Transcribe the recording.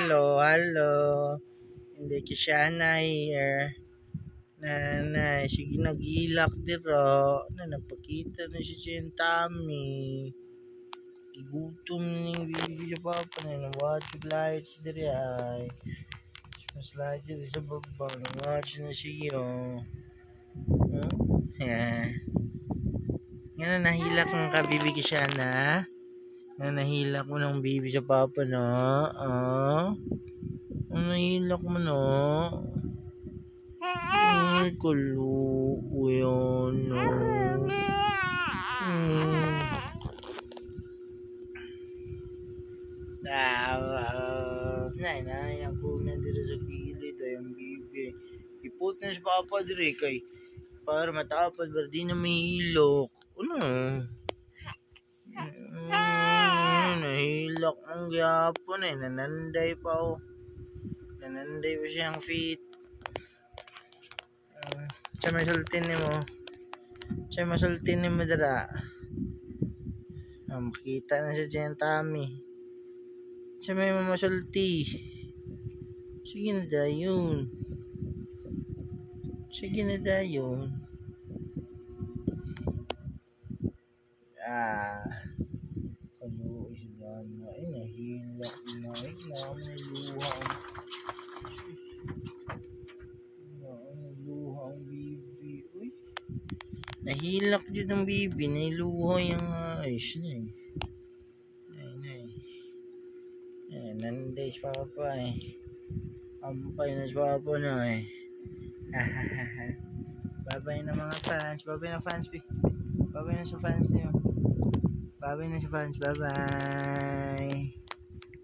Hello. Hindi ka siya na here. Nanay, sige nagilak diro. Na napakita na si Tami. Igutom ni bibi sa papa na watch lights diri ay. Mas lights diri sa baba. Watch na siya. Yeah. Nga nahilak ng kabibi ka siya na. Nga nahilak mo ng bibi sa papa no. Nahilak mo no. Ay, kulo. Uyan no. Nay, ako na dito sa gilid ay ang bibi. Ipot na si papa diri kay para matapad ba di na may hilok. Ano? Nahilak ang gyapon eh. Nananday pa oh. Nananday pa siyang feet. Siya masultin ni mo dara. Makita na siya dyan Tami. Siya may mamasulti. Sige na dayon. Kaluoy sila na. Ay, nahilak na. Ay, may luha ang bibi. Uy. Nahilak dyan ang bibi. Nailuha yung ayos na eh. Nanday si papa eh. Ampay na si papa na eh. Babay na mga fans. Babay na fans. Babay na sa fans niyo. Babay na sa fans. Bye-bye.